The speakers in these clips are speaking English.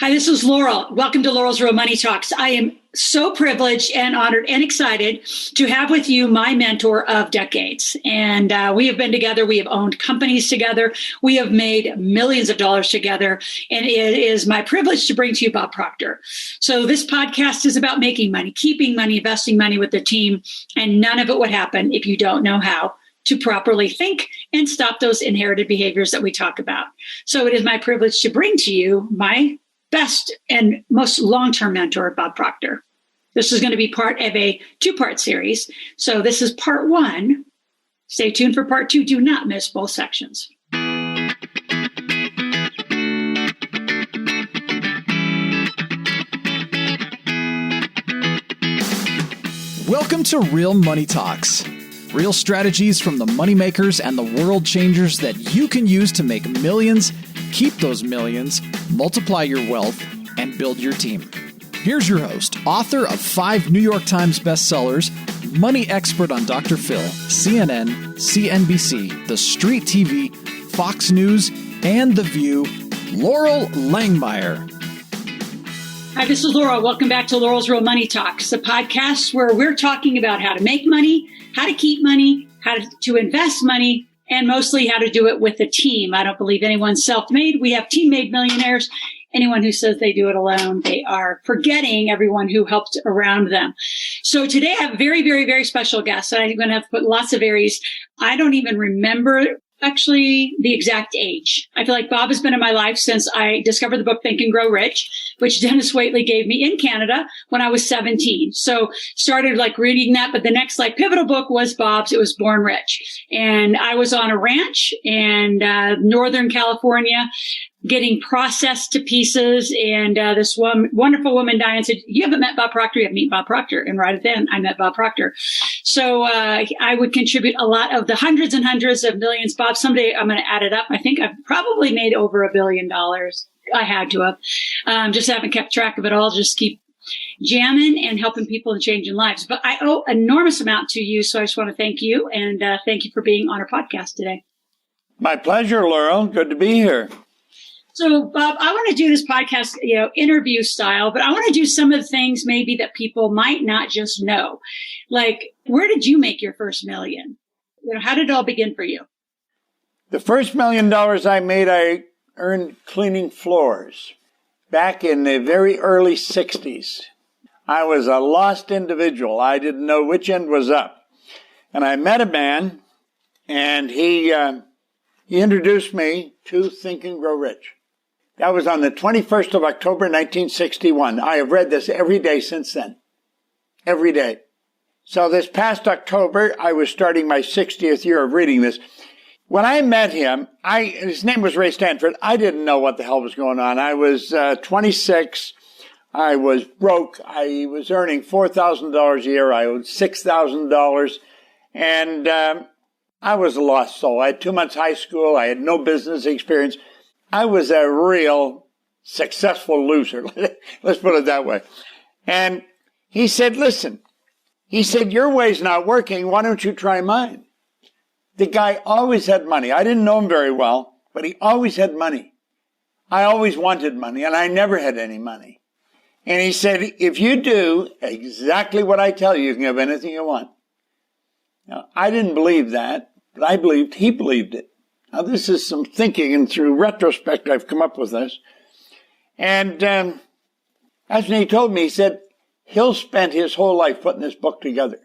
Hi, this is Loral. Welcome to Loral's Real Money Talks. I am so privileged and honored and excited to have with you my mentor of decades. And we have been together. We have owned companies together. We have made millions of dollars together. And it is my privilege to bring to you Bob Proctor. So this podcast is about making money, keeping money, investing money with the team. And none of it would happen if you don't know how to properly think and stop those inherited behaviors that we talk about. So it is my privilege to bring to you my best and most long-term mentor, Bob Proctor. This is going to be part of a two-part series. So this is part one. Stay tuned for part two. Do not miss both sections. Welcome to Real Money Talks. Real strategies from the moneymakers and the world changers that you can use to make millions, keep those millions, multiply your wealth, and build your team. Here's your host, author of 5 New York Times bestsellers, money expert on Dr. Phil, CNN, CNBC, The Street TV, Fox News, and The View, Loral Langemeier. Hi, this is Loral. Welcome back to Loral's Real Money Talks, the podcast where we're talking about how to make money, how to keep money, how to invest money, and mostly how to do it with a team. I don't believe anyone's self-made. We have team-made millionaires. Anyone who says they do it alone, they are forgetting everyone who helped around them. So today I have a very, very, very special guest. I'm going to have to put lots of Aries. I don't even remember actually the exact age. I feel like Bob has been in my life since I discovered the book Think and Grow Rich, which Dennis Waitley gave me in Canada when I was 17. So started reading that, but the next pivotal book was Bob's. It was Born Rich. And I was on a ranch in Northern California getting processed to pieces. And this wonderful woman, Diane, said, "You haven't met Bob Proctor? You have to meet Bob Proctor." And right then I met Bob Proctor. So I would contribute a lot of the hundreds and hundreds of millions. Bob, someday I'm going to add it up. I think I've probably made over $1 billion. I had to have. Just haven't kept track of it all. Just keep jamming and helping people and changing lives. But I owe an enormous amount to you. So I just want to thank you. And thank you for being on our podcast today. My pleasure, Laurel. Good to be here. So, Bob, I want to do this podcast, interview style, but I want to do some of the things maybe that people might not just know. Like, where did you make your first million? How did it all begin for you? The first $1 million I made, I earned cleaning floors back in the very early 60s. I was a lost individual. I didn't know which end was up. And I met a man, and he introduced me to Think and Grow Rich. That was on the 21st of October, 1961. I have read this every day since then. Every day. So this past October, I was starting my 60th year of reading this. When I met him, his name was Ray Stanford. I didn't know what the hell was going on. I was 26. I was broke. I was earning $4,000 a year. I owed $6,000. And I was a lost soul. I had 2 months high school. I had no business experience. I was a real successful loser. Let's put it that way. And he said, listen, your way's not working. Why don't you try mine? The guy always had money. I didn't know him very well, but he always had money. I always wanted money, and I never had any money. And he said, if you do exactly what I tell you, you can have anything you want. Now, I didn't believe that, but I believed he believed it. Now, this is some thinking, and through retrospect, I've come up with this. And that's when he told me, he said, he'll spend his whole life putting this book together.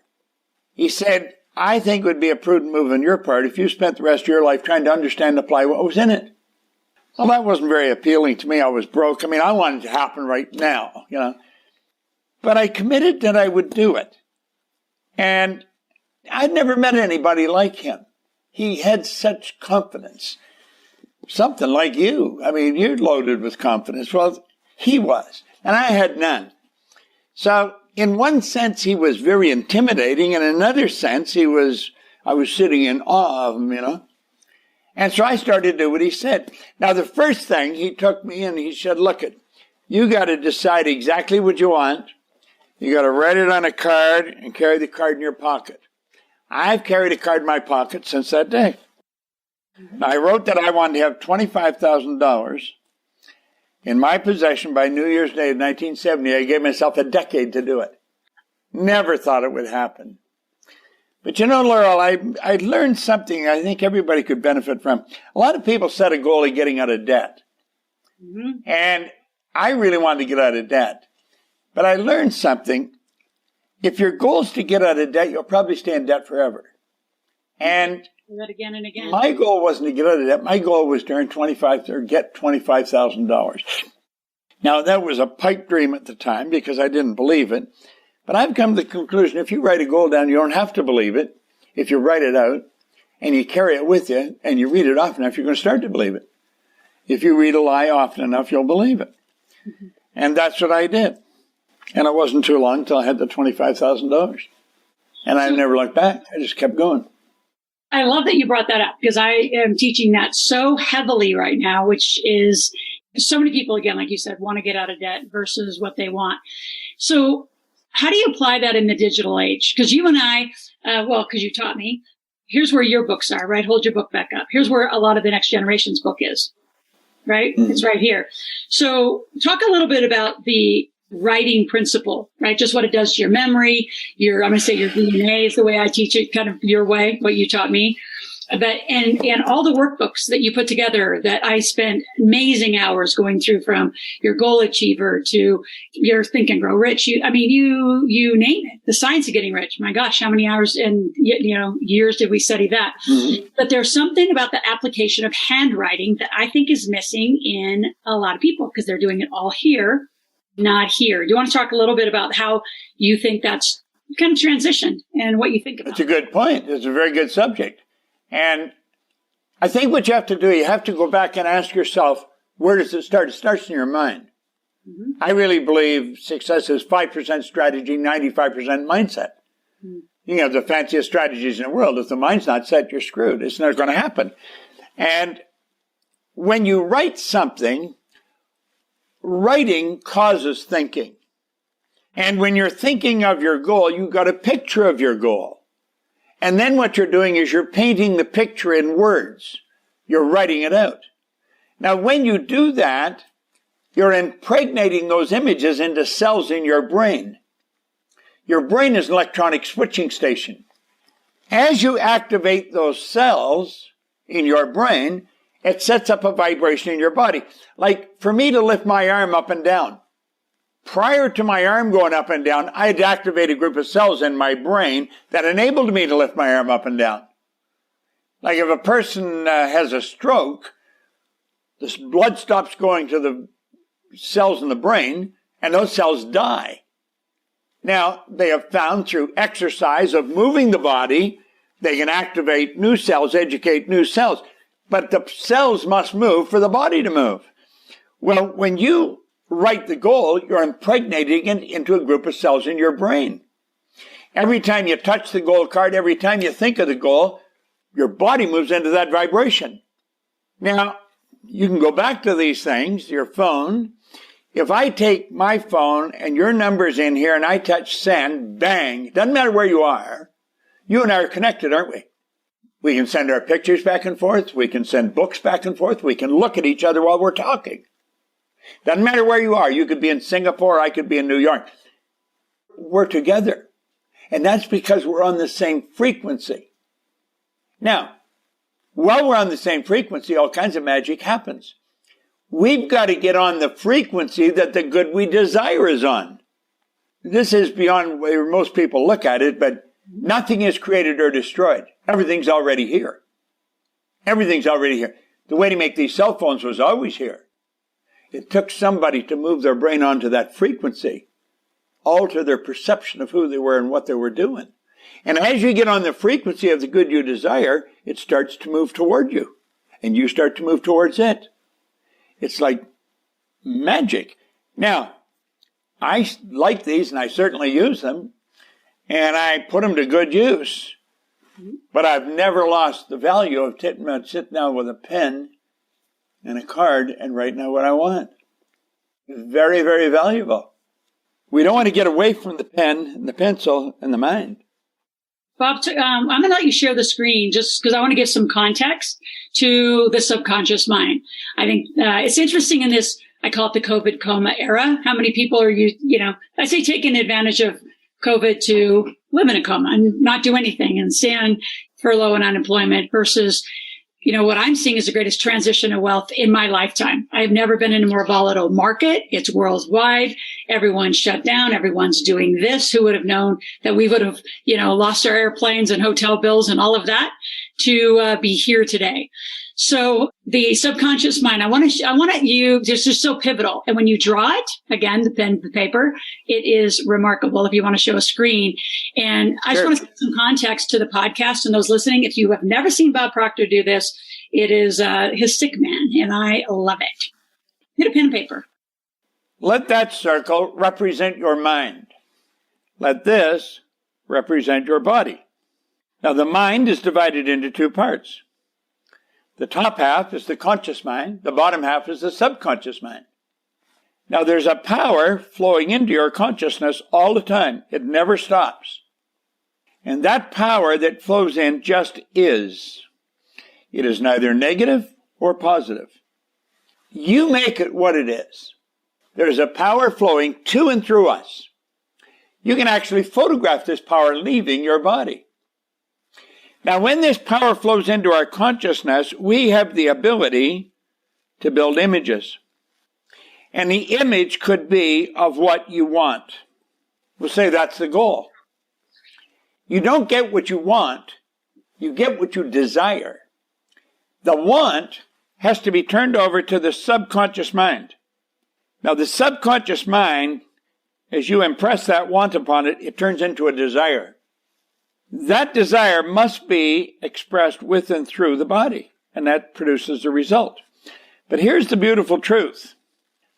He said, I think it would be a prudent move on your part if you spent the rest of your life trying to understand and apply what was in it. Well, that wasn't very appealing to me. I was broke. I wanted it to happen right now, But I committed that I would do it. And I'd never met anybody like him. He had such confidence. Something like you. You're loaded with confidence. Well, he was. And I had none. So, in one sense, he was very intimidating. In another sense, I was sitting in awe of him, And so I started to do what he said. Now, the first thing, he took me in, he said, look, you got to decide exactly what you want. You got to write it on a card and carry the card in your pocket. I've carried a card in my pocket since that day. I wrote that I wanted to have $25,000 in my possession by New Year's Day of 1970. I gave myself a decade to do it. Never thought it would happen. But you know, Loral, I learned something I think everybody could benefit from. A lot of people set a goal of getting out of debt. Mm-hmm. And I really wanted to get out of debt. But I learned something. If your goal is to get out of debt, you'll probably stay in debt forever. And do that again and again. My goal wasn't to get out of debt. My goal was to earn get $25,000. Now, that was a pipe dream at the time because I didn't believe it. But I've come to the conclusion, if you write a goal down, you don't have to believe it. If you write it out and you carry it with you and you read it often enough, you're going to start to believe it. If you read a lie often enough, you'll believe it. Mm-hmm. And that's what I did. And it wasn't too long until I had the $25,000. And I never looked back. I just kept going. I love that you brought that up because I am teaching that so heavily right now, which is so many people, again, like you said, want to get out of debt versus what they want. So how do you apply that in the digital age? Because you and I, because you taught me, here's where your books are, right? Hold your book back up. Here's where a lot of the next generation's book is, right? Mm-hmm. It's right here. So talk a little bit about the writing principle, right? Just what it does to your memory, I'm going to say your DNA is the way I teach it, kind of your way, what you taught me. But, and all the workbooks that you put together that I spent amazing hours going through, from your goal achiever to your Think and Grow Rich. You name it. The Science of Getting Rich. My gosh, how many hours and, years did we study that? Mm-hmm. But there's something about the application of handwriting that I think is missing in a lot of people because they're doing it all here, not here. Do you want to talk a little bit about how you think that's kind of transitioned and what you think about it? That's a good point. It's a very good subject. And I think what you have to do, you have to go back and ask yourself, where does it start? It starts in your mind. Mm-hmm. I really believe success is 5% strategy, 95% mindset. Mm-hmm. You can have the fanciest strategies in the world. If the mind's not set, you're screwed. It's not going to happen. And when you write something, writing causes thinking. And when you're thinking of your goal, you've got a picture of your goal. And then what you're doing is you're painting the picture in words. You're writing it out. Now, when you do that, you're impregnating those images into cells in your brain. Your brain is an electronic switching station. As you activate those cells in your brain, it sets up a vibration in your body. Like for me to lift my arm up and down. Prior to my arm going up and down, I had activated a group of cells in my brain that enabled me to lift my arm up and down. Like if a person has a stroke, the blood stops going to the cells in the brain, and those cells die. Now, they have found through exercise of moving the body, they can activate new cells, educate new cells. But the cells must move for the body to move. Well, when you write the goal, you're impregnating it into a group of cells in your brain. Every time you touch the goal card, every time you think of the goal, your body moves into that vibration. Now, you can go back to these things, your phone. If I take my phone and your number's in here and I touch send, bang, doesn't matter where you are, you and I are connected, aren't we? We can send our pictures back and forth. We can send books back and forth. We can look at each other while we're talking. Doesn't matter where you are. You could be in Singapore. I could be in New York. We're together. And that's because we're on the same frequency. Now, while we're on the same frequency, all kinds of magic happens. We've got to get on the frequency that the good we desire is on. This is beyond where most people look at it, but nothing is created or destroyed. Everything's already here. Everything's already here. The way to make these cell phones was always here. It took somebody to move their brain onto that frequency, alter their perception of who they were and what they were doing. And as you get on the frequency of the good you desire, it starts to move toward you. And you start to move towards it. It's like magic. Now, I like these and I certainly use them. And I put them to good use. But I've never lost the value of sitting down with a pen and a card and writing out what I want. Very, very valuable. We don't want to get away from the pen and the pencil and the mind. Bob, I'm going to let you share the screen just because I want to give some context to the subconscious mind. I think it's interesting in this I call it the COVID coma era. How many people are I say taking advantage of COVID to live in a coma and not do anything and stay on furlough and unemployment versus, what I'm seeing is the greatest transition of wealth in my lifetime. I've never been in a more volatile market. It's worldwide. Everyone's shut down. Everyone's doing this. Who would have known that we would have, lost our airplanes and hotel bills and all of that to be here today? So the subconscious mind, I want you, this is so pivotal. And when you draw it, again, the pen, the paper, it is remarkable if you want to show a screen. And I just want to give some context to the podcast and those listening. If you have never seen Bob Proctor do this, it is his stick man, and I love it. Hit a pen and paper. Let that circle represent your mind. Let this represent your body. Now, the mind is divided into two parts. The top half is the conscious mind. The bottom half is the subconscious mind. Now, there's a power flowing into your consciousness all the time. It never stops. And that power that flows in just is. It is neither negative or positive. You make it what it is. There's a power flowing to and through us. You can actually photograph this power leaving your body. Now, when this power flows into our consciousness, we have the ability to build images. And the image could be of what you want. We'll say that's the goal. You don't get what you want. You get what you desire. The want has to be turned over to the subconscious mind. Now, the subconscious mind, as you impress that want upon it, it turns into a desire. That desire must be expressed with and through the body, and that produces the result. But here's the beautiful truth.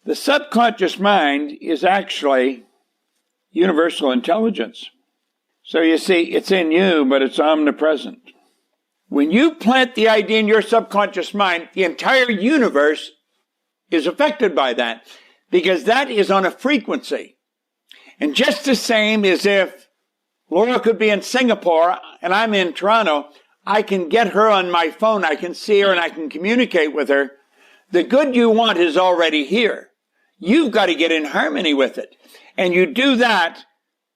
The subconscious mind is actually universal intelligence. So you see, it's in you, but it's omnipresent. When you plant the idea in your subconscious mind, the entire universe is affected by that, because that is on a frequency. And just the same as if Laura could be in Singapore and I'm in Toronto, I can get her on my phone, I can see her and I can communicate with her. The good you want is already here. You've got to get in harmony with it. And you do that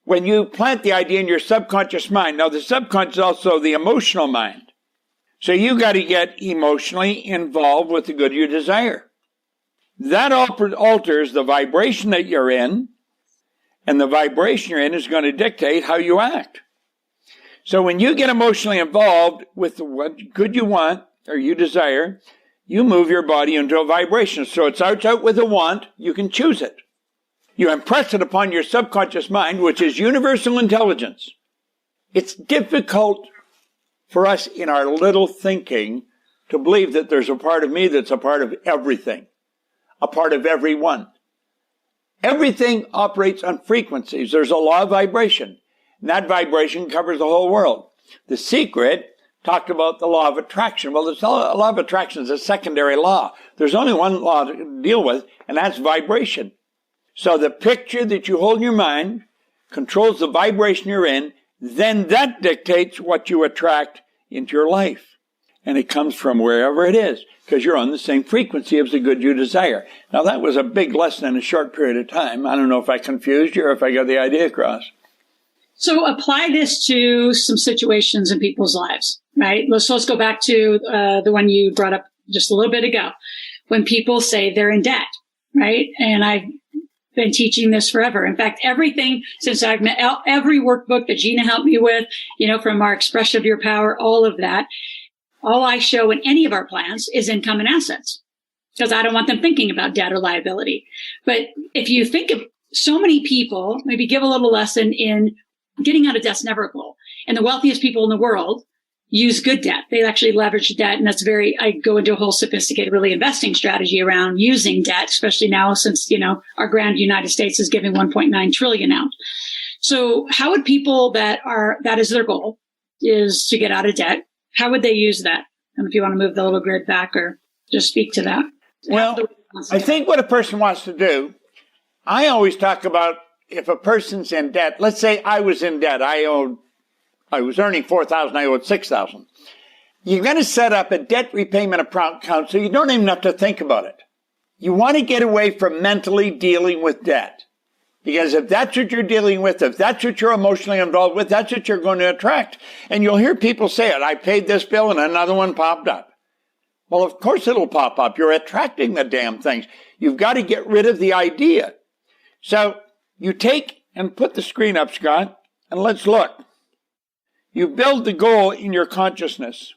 when you plant the idea in your subconscious mind. Now, the subconscious is also the emotional mind. So you got to get emotionally involved with the good you desire. That alters the vibration that you're in. And the vibration you're in is going to dictate how you act. So when you get emotionally involved with what good you want or you desire, you move your body into a vibration. So it starts out with a want. You can choose it. You impress it upon your subconscious mind, which is universal intelligence. It's difficult for us in our little thinking to believe that there's a part of me that's a part of everything, a part of everyone. Everything operates on frequencies. There's a law of vibration, and that vibration covers the whole world. The Secret talked about the law of attraction. Well, the law of attraction is a secondary law. There's only one law to deal with, and that's vibration. So the picture that you hold in your mind controls the vibration you're in, then that dictates what you attract into your life. And it comes from wherever it is, because you're on the same frequency as the good you desire. Now, that was a big lesson in a short period of time. I don't know if I confused you or if I got the idea across. So apply this to some situations in people's lives, right? Let's go back to the one you brought up just a little bit ago. When people say they're in debt, right? And I've been teaching this forever. In fact, everything since I've met, every workbook that Gina helped me with, from our Expression of Your Power, all of that, all I show in any of our plans is income and assets, because I don't want them thinking about debt or liability. But if you think of so many people, maybe give a little lesson in getting out of debt's never a goal. And the wealthiest people in the world use good debt. They actually leverage debt. And that's I go into a whole sophisticated, really investing strategy around using debt, especially now since, our grand United States is giving 1.9 trillion out. So how would people that is their goal, is to get out of debt, how would they use that? And if you want to move the little grid back or just speak to that. Well, I think what a person wants to do, I always talk about if a person's in debt. Let's say I was in debt. I was earning $4,000. I owed $6,000. You're going to set up a debt repayment account so you don't even have to think about it. You want to get away from mentally dealing with debt. Because if that's what you're dealing with, if that's what you're emotionally involved with, that's what you're going to attract. And you'll hear people say it. I paid this bill and another one popped up. Well, of course it'll pop up. You're attracting the damn things. You've got to get rid of the idea. So you take and put the screen up, Scott, and let's look. You build the goal in your consciousness.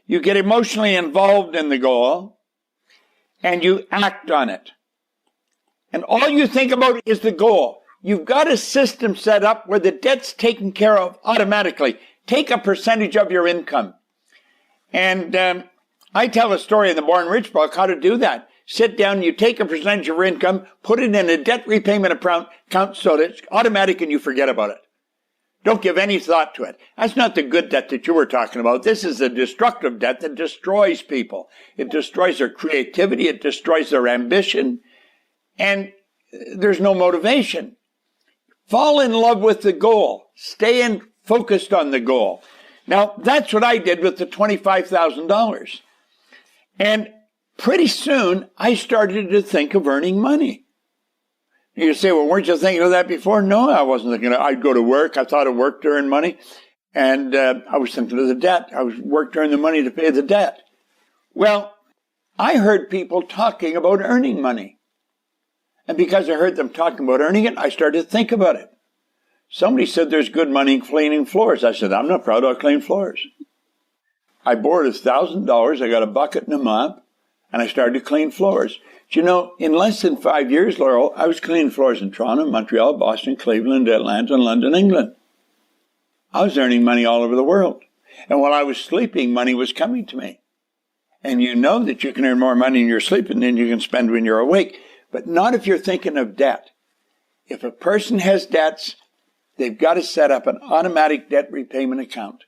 You get emotionally involved in the goal, and you act on it. And all you think about is the goal. You've got a system set up where the debt's taken care of automatically. Take a percentage of your income. And I tell a story in the Born Rich book how to do that. Sit down, you take a percentage of your income, put it in a debt repayment account so that it's automatic and you forget about it. Don't give any thought to it. That's not the good debt that you were talking about. This is a destructive debt that destroys people. It destroys their creativity. It destroys their ambition. And there's no motivation. Fall in love with the goal. Stay focused on the goal. Now, that's what I did with the $25,000. And pretty soon, I started to think of earning money. You say, well, weren't you thinking of that before? No, I wasn't thinking of it. I'd go to work. I thought of work to earn money. And I was thinking of the debt. I was work to earn the money to pay the debt. Well, I heard people talking about earning money. And because I heard them talking about earning it, I started to think about it. Somebody said there's good money in cleaning floors. I said, I'm not proud I'll clean floors. I borrowed $1,000. I got a bucket and a mop, and I started to clean floors. Do you know, in less than 5 years, Loral, I was cleaning floors in Toronto, Montreal, Boston, Cleveland, Atlanta, and London, England. I was earning money all over the world. And while I was sleeping, money was coming to me. And you know that you can earn more money when you're sleeping than you can spend when you're awake. But not if you're thinking of debt. If a person has debts, they've got to set up an automatic debt repayment account.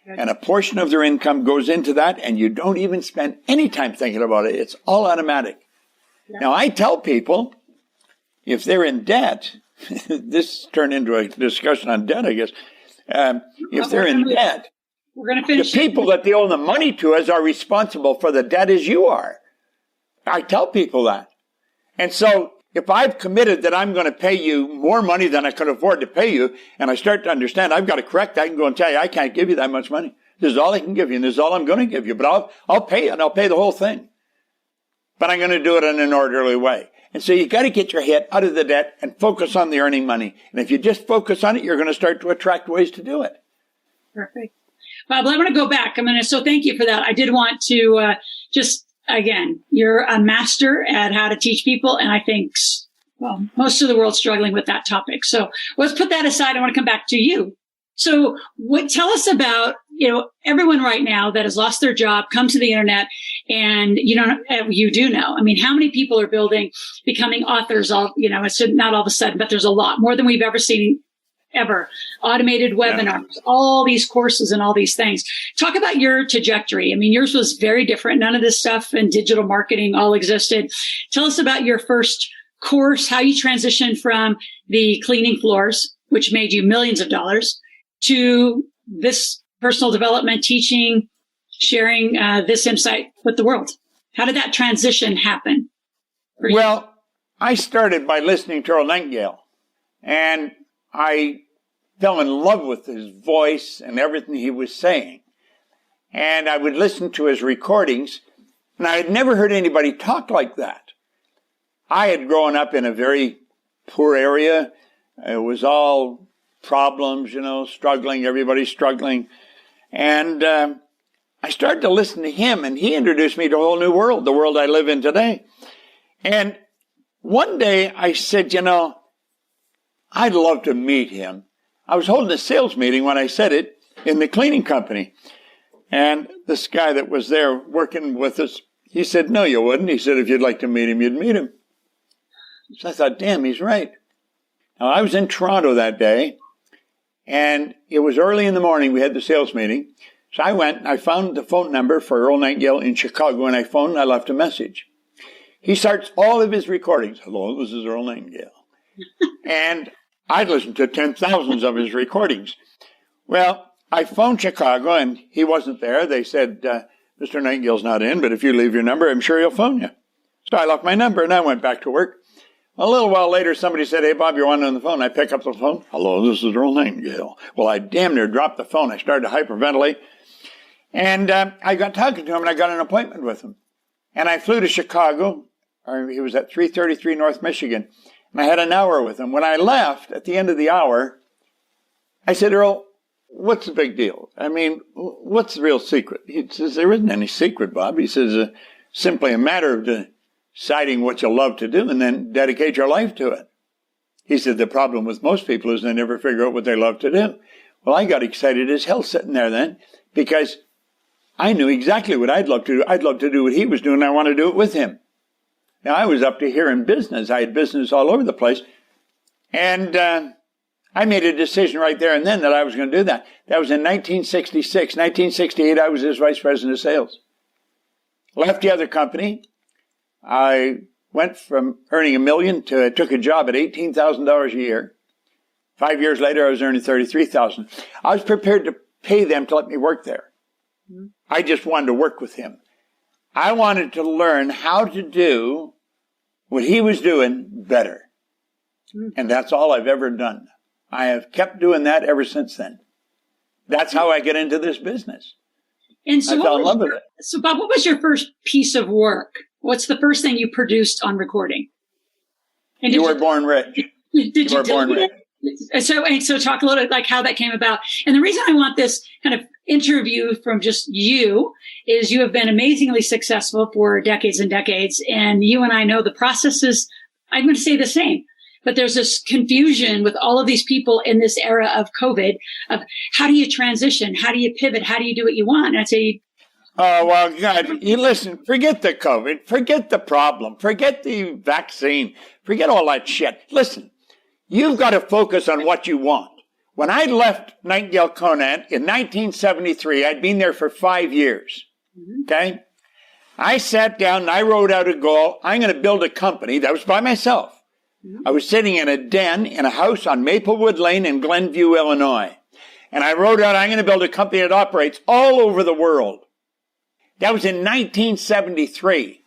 And a portion of their income goes into that, and you don't even spend any time thinking about it. It's all automatic. Yeah. Now, I tell people, if they're in debt, this turned into a discussion on debt, I guess. If they're in debt, we're going to finish. The people that they owe the money to as are responsible for the debt as you are. I tell people that. And so if I've committed that I'm going to pay you more money than I could afford to pay you, and I start to understand I've got to correct that and go and tell you I can't give you that much money. This is all I can give you, and this is all I'm going to give you. But I'll pay it, and I'll pay the whole thing. But I'm going to do it in an orderly way. And so you've got to get your head out of the debt and focus on the earning money. And if you just focus on it, you're going to start to attract ways to do it. Perfect. Bob, I want to go back. So thank you for that. I did want to again, you're a master at how to teach people. And I think, well, most of the world's struggling with that topic. So let's put that aside. I want to come back to you. So tell us about, everyone right now that has lost their job, come to the internet, and you do know. I mean, how many people are becoming authors it's not all of a sudden, but there's a lot more than we've ever seen ever. Automated webinars, all these courses and all these things. Talk about your trajectory. I mean, yours was very different. None of this stuff and digital marketing all existed. Tell us about your first course, how you transitioned from the cleaning floors, which made you millions of dollars, to this personal development, teaching, sharing this insight with the world. How did that transition happen? Well, I started by listening to Earl Nightingale, and I fell in love with his voice and everything he was saying. And I would listen to his recordings, and I had never heard anybody talk like that. I had grown up in a very poor area. It was all problems, struggling, everybody's struggling. And I started to listen to him, and he introduced me to a whole new world, the world I live in today. And one day I said, I'd love to meet him. I was holding a sales meeting when I said it in the cleaning company. And this guy that was there working with us, he said, no, you wouldn't. He said, if you'd like to meet him, you'd meet him. So I thought, damn, he's right. Now, I was in Toronto that day, and it was early in the morning. We had the sales meeting. So I went and I found the phone number for Earl Nightingale in Chicago, and I phoned and I left a message. He starts all of his recordings. Hello, this is Earl Nightingale. And I'd listened to 10,000s of his recordings. Well, I phoned Chicago, and he wasn't there. They said, Mr. Nightingale's not in, but if you leave your number, I'm sure he'll phone you. So I left my number and I went back to work. A little while later, somebody said, "Hey, Bob, you're on the phone." I pick up the phone. "Hello, this is Earl Nightingale." Well, I damn near dropped the phone. I started to hyperventilate. And I got talking to him, and I got an appointment with him. And I flew to Chicago. He was at 333 North Michigan. And I had an hour with him. When I left, at the end of the hour, I said, "Earl, what's the big deal? I mean, what's the real secret?" He says, "There isn't any secret, Bob." He says, "Simply a matter of deciding what you love to do and then dedicate your life to it." He said, "The problem with most people is they never figure out what they love to do." Well, I got excited as hell sitting there then, because I knew exactly what I'd love to do. I'd love to do what he was doing. I want to do it with him. Now, I was up to here in business. I had business all over the place. And I made a decision right there and then that I was going to do that. That was in 1966. 1968, I was his vice president of sales. Left the other company. I went from earning $1 million to I took a job at $18,000 a year. 5 years later, I was earning $33,000. I was prepared to pay them to let me work there. I just wanted to work with him. I wanted to learn how to do what he was doing better. And that's all I've ever done. I have kept doing that ever since then. That's how I get into this business. And so I fell in love with it. So, Bob, what was your first piece of work? What's the first thing you produced on recording? And You Were Born Rich. You were born rich. So talk a little bit like how that came about. And the reason I want this kind of interview from just you is you have been amazingly successful for decades and decades. And you and I know the process is, I'm going to say the same, but there's this confusion with all of these people in this era of COVID of how do you transition? How do you pivot? How do you do what you want? And I'd say, oh, well, God, you listen, forget the COVID, forget the problem, forget the vaccine, forget all that shit. Listen, you've got to focus on what you want. When I left Nightingale Conant in 1973, I'd been there for 5 years. Okay? I sat down and I wrote out a goal. I'm going to build a company. That was by myself. I was sitting in a den in a house on Maplewood Lane in Glenview, Illinois. And I wrote out, I'm going to build a company that operates all over the world. That was in 1973.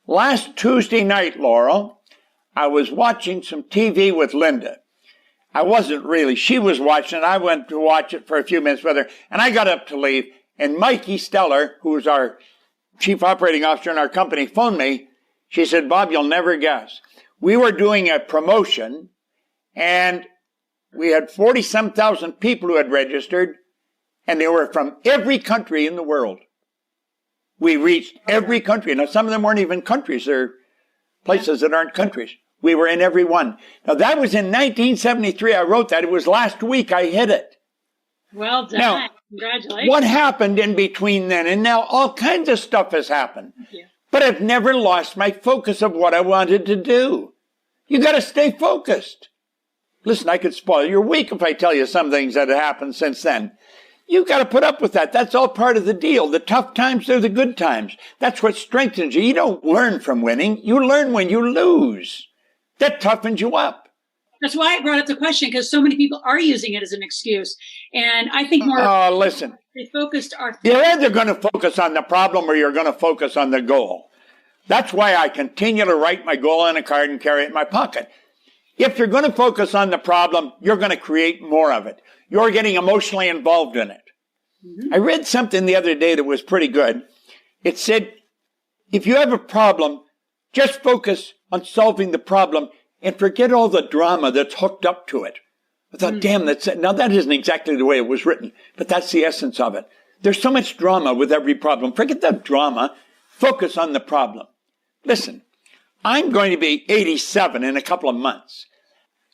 Last Tuesday night, Laurel, I was watching some TV with Linda. I wasn't really. She was watching it. I went to watch it for a few minutes with her, and I got up to leave. And Mikey Steller, who was our chief operating officer in our company, phoned me. She said, "Bob, you'll never guess. We were doing a promotion, and we had 40-some thousand people who had registered, and they were from every country in the world. We reached every country. Now, some of them weren't even countries. They're places that aren't countries. We were in every one. Now, that was in 1973. I wrote that. It was last week I hit it. Well done. Now, congratulations. what happened in between then and now? All kinds of stuff has happened. But I've never lost my focus of what I wanted to do. You got to stay focused. Listen, I could spoil your week if I tell you some things that have happened since then. You've got to put up with that. That's all part of the deal. The tough times are the good times. That's what strengthens you. You don't learn from winning. You learn when you lose. That toughens you up. That's why I brought up the question, because so many people are using it as an excuse. And I think more listen. They focused are. You're either going to focus on the problem or you're going to focus on the goal. That's why I continue to write my goal on a card and carry it in my pocket. If you're going to focus on the problem, you're going to create more of it. You're getting emotionally involved in it. I read something the other day that was pretty good. It said, if you have a problem, just focus on solving the problem and forget all the drama that's hooked up to it. I thought, damn, now that isn't exactly the way it was written, but that's the essence of it. There's so much drama with every problem. Forget the drama. Focus on the problem. Listen, I'm going to be 87 in a couple of months.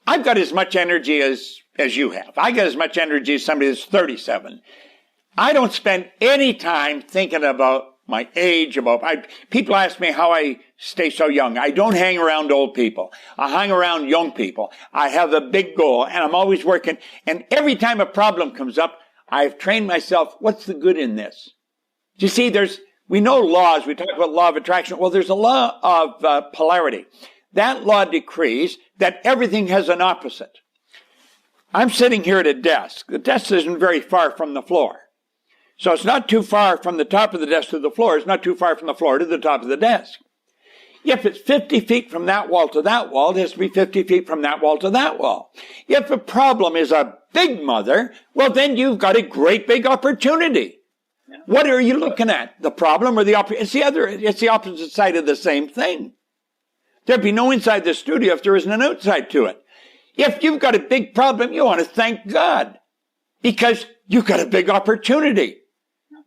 I've got as much energy as you have. I got as much energy as somebody that's 37. I don't spend any time thinking about my age, people ask me how I stay so young. I don't hang around old people. I hang around young people. I have a big goal, and I'm always working. And every time a problem comes up, I've trained myself, what's the good in this? Do you see, we know laws. We talk about law of attraction. Well, there's a law of polarity. That law decrees that everything has an opposite. I'm sitting here at a desk. The desk isn't very far from the floor. So it's not too far from the top of the desk to the floor. It's not too far from the floor to the top of the desk. If it's 50 feet from that wall to that wall, it has to be 50 feet from that wall to that wall. If a problem is a big mother, well, then you've got a great big opportunity. Yeah. What are you looking at? The problem or the opportunity? It's the opposite side of the same thing. There'd be no inside the studio if there isn't an outside to it. If you've got a big problem, you want to thank God because you've got a big opportunity.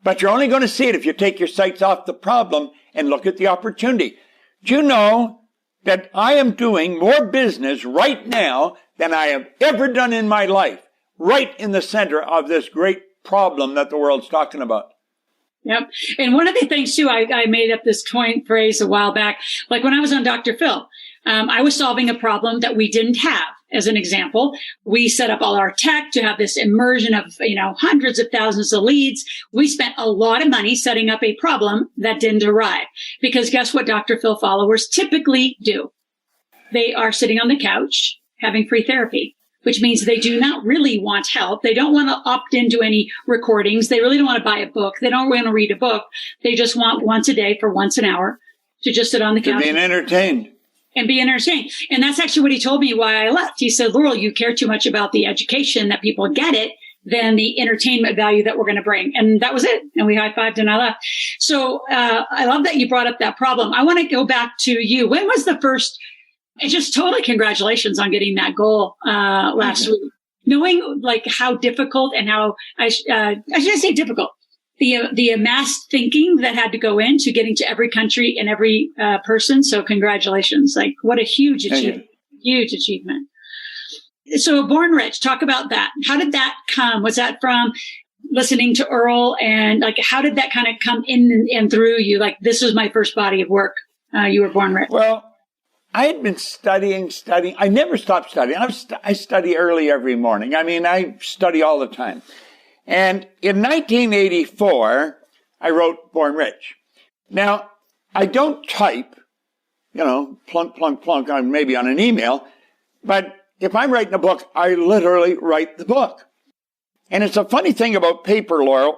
But you're only going to see it if you take your sights off the problem and look at the opportunity. Do you know that I am doing more business right now than I have ever done in my life, right in the center of this great problem that the world's talking about? Yep. And one of the things, too, I made up this coin phrase a while back. Like when I was on Dr. Phil, I was solving a problem that we didn't have. As an example, we set up all our tech to have this immersion of, hundreds of thousands of leads. We spent a lot of money setting up a problem that didn't arrive. Because guess what Dr. Phil followers typically do? They are sitting on the couch having free therapy, which means they do not really want help. They don't want to opt into any recordings. They really don't want to buy a book. They don't want to read a book. They just want once a day for once an hour to just sit on the couch. Being entertained. And be entertained. And that's actually what he told me why I left. He said, Loral, you care too much about the education that people get it than the entertainment value that we're going to bring. And that was it. And we high-fived and I left. So I love that you brought up that problem. I want to go back to you. When was the first, and just totally congratulations on getting that goal last week. Knowing like how difficult and how, I shouldn't say difficult, the amassed thinking that had to go into getting to every country and every person. So congratulations. Like what a huge achievement. Huge achievement. So Born Rich, talk about that. How did that come? Was that from listening to Earl? And like, how did that kind of come in and through you? Like, this was my first body of work. You were Born Rich. Well, I had been studying. I never stopped studying. I study early every morning. I mean, I study all the time. And in 1984, I wrote Born Rich. Now, I don't type, plunk, plunk, plunk, maybe on an email. But if I'm writing a book, I literally write the book. And it's a funny thing about paper, Loral.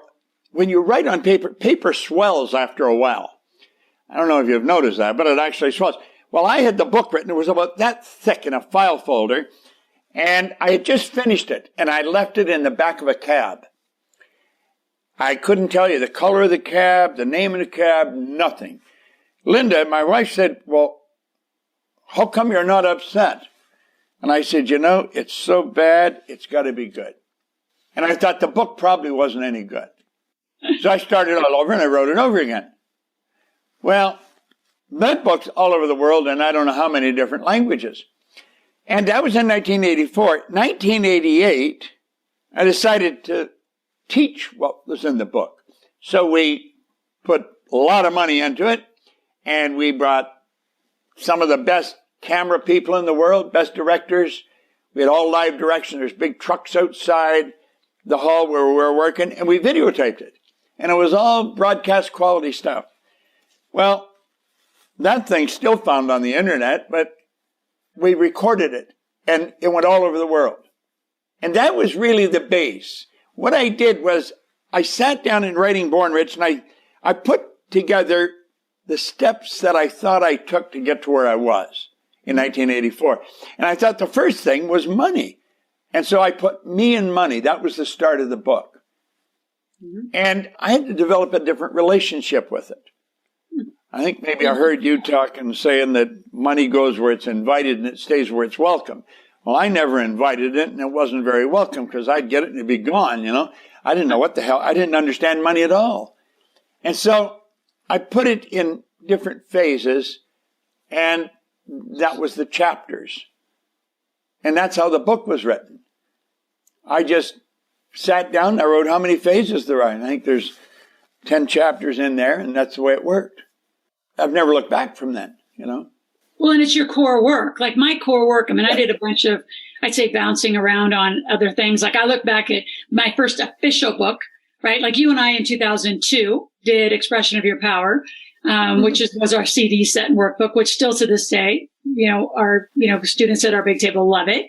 When you write on paper, paper swells after a while. I don't know if you've noticed that, but it actually swells. Well, I had the book written. It was about that thick in a file folder. And I had just finished it. And I left it in the back of a cab. I couldn't tell you the color of the cab, the name of the cab, nothing. Linda, my wife, said, well, how come you're not upset? And I said, it's so bad, it's got to be good. And I thought the book probably wasn't any good. So I started all over and I wrote it over again. Well, that book's all over the world in I don't know how many different languages. And that was in 1984. 1988, I decided to teach what was in the book. So we put a lot of money into it, and we brought some of the best camera people in the world, best directors. We had all live direction. There's big trucks outside the hall where we were working, and we videotaped it. And it was all broadcast quality stuff. Well, that thing's still found on the internet, but we recorded it, and it went all over the world. And that was really the base. What I did was I sat down in writing Born Rich, and I put together the steps that I thought I took to get to where I was in 1984. And I thought the first thing was money. And so I put me and money. That was the start of the book. Mm-hmm. And I had to develop a different relationship with it. I think maybe I heard you talking, saying that money goes where it's invited and it stays where it's welcome. Well, I never invited it, and it wasn't very welcome because I'd get it and it'd be gone, I didn't know what the hell. I didn't understand money at all. And so I put it in different phases, and that was the chapters. And that's how the book was written. I just sat down, I wrote how many phases there are. And I think there's 10 chapters in there, and that's the way it worked. I've never looked back from then, Well, and it's your core work. Like my core work, I did a bunch of, I'd say, bouncing around on other things. Like I look back at my first official book, right? Like you and I in 2002 did Expression of Your Power, which was our CD set and workbook, which still to this day, our students at our big table love it.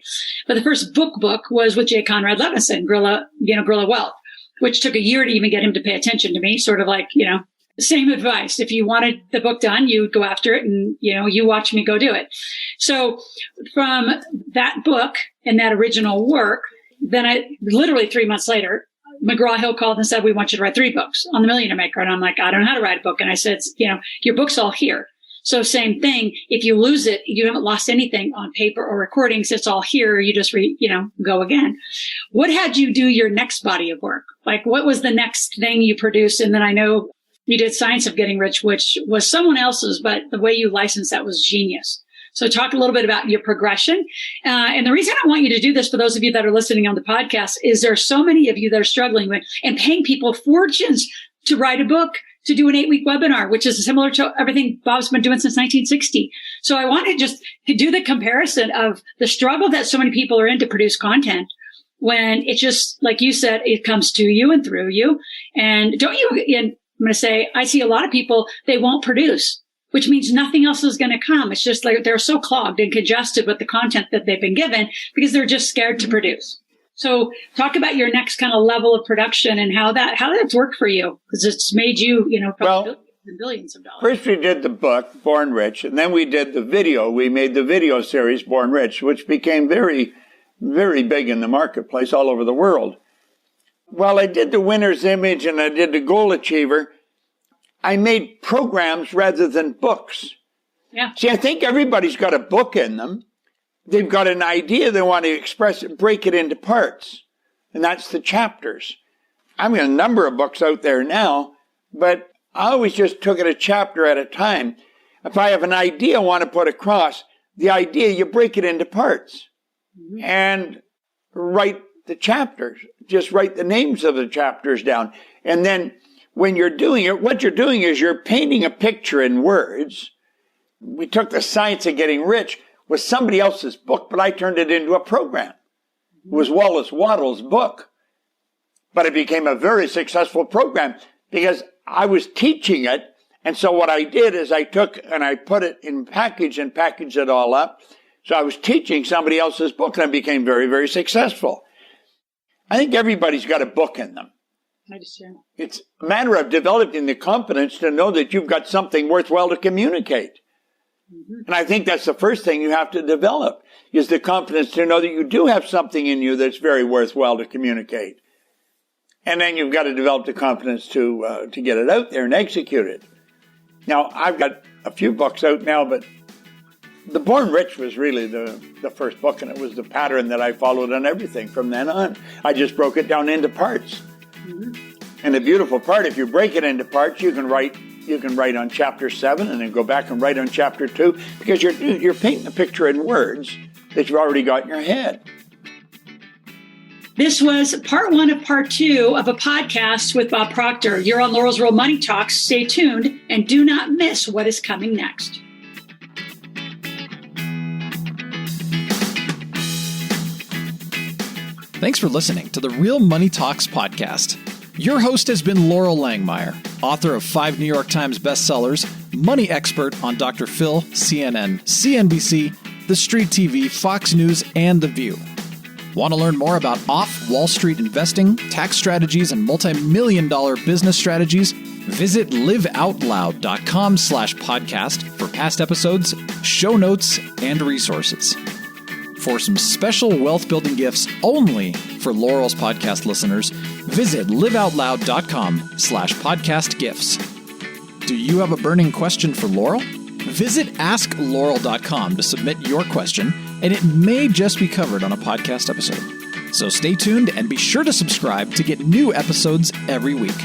But the first book was with J. Conrad Levinson, Guerrilla Wealth, which took a year to even get him to pay attention to me, sort of like, Same advice. If you wanted the book done, you would go after it and, you watch me go do it. So from that book and that original work, then literally 3 months later, McGraw-Hill called and said, we want you to write 3 books on the Millionaire Maker. And I'm like, I don't know how to write a book. And I said, your book's all here. So same thing. If you lose it, you haven't lost anything on paper or recordings. It's all here. You just go again. What had you do your next body of work? Like, what was the next thing you produced? And then I know you did Science of Getting Rich, which was someone else's, but the way you licensed that was genius. So talk a little bit about your progression. And the reason I want you to do this for those of you that are listening on the podcast is there are so many of you that are struggling with and paying people fortunes to write a book, to do an 8-week webinar, which is similar to everything Bob's been doing since 1960. So I want to just do the comparison of the struggle that so many people are in to produce content when it just, like you said, it comes to you and through you. And I'm going to say, I see a lot of people, they won't produce, which means nothing else is going to come. It's just like they're so clogged and congested with the content that they've been given because they're just scared to produce. So talk about your next kind of level of production and how that's worked for you, because it's made you, probably billions of dollars. First we did the book, Born Rich, and then we did the video. We made the video series, Born Rich, which became very, very big in the marketplace all over the world. While I did the winner's image and I did the goal achiever, I made programs rather than books. Yeah. See, I think everybody's got a book in them. They've got an idea, they want to express it, break it into parts. And that's the chapters. I've got a number of books out there now, but I always just took it a chapter at a time. If I have an idea I want to put across, the idea, you break it into parts and write the chapters. Just write the names of the chapters down. And then when you're doing it, what you're doing is you're painting a picture in words. We took the Science of Getting Rich, was somebody else's book, but I turned it into a program. It was Wallace Wattles' book. But it became a very successful program because I was teaching it. And so what I did is I took and I put it in package and packaged it all up. So I was teaching somebody else's book and I became very, very successful. I think everybody's got a book in them. I understand. It's a matter of developing the confidence to know that you've got something worthwhile to communicate. And I think that's the first thing you have to develop, is the confidence to know that you do have something in you that's very worthwhile to communicate. And then you've got to develop the confidence to get it out there and execute it. Now, I've got a few books out now, but the Born Rich was really the first book, and it was the pattern that I followed on everything from then on. I just broke it down into parts. And the beautiful part, if you break it into parts, you can write on chapter 7 and then go back and write on chapter 2 because you're painting a picture in words that you've already got in your head. This was part 1 of part 2 of a podcast with Bob Proctor. You're on Loral's Real Money Talks. Stay tuned and do not miss what is coming next. Thanks for listening to the Real Money Talks podcast. Your host has been Loral Langmeyer, author of 5 New York Times bestsellers, money expert on Dr. Phil, CNN, CNBC, The Street TV, Fox News, and The View. Want to learn more about off-Wall Street investing, tax strategies, and multi-million-dollar business strategies? Visit liveoutloud.com/podcast for past episodes, show notes, and resources. For some special wealth-building gifts only for Loral's podcast listeners, visit liveoutloud.com/podcast gifts. Do you have a burning question for Loral? Visit askloral.com to submit your question, and it may just be covered on a podcast episode. So stay tuned and be sure to subscribe to get new episodes every week.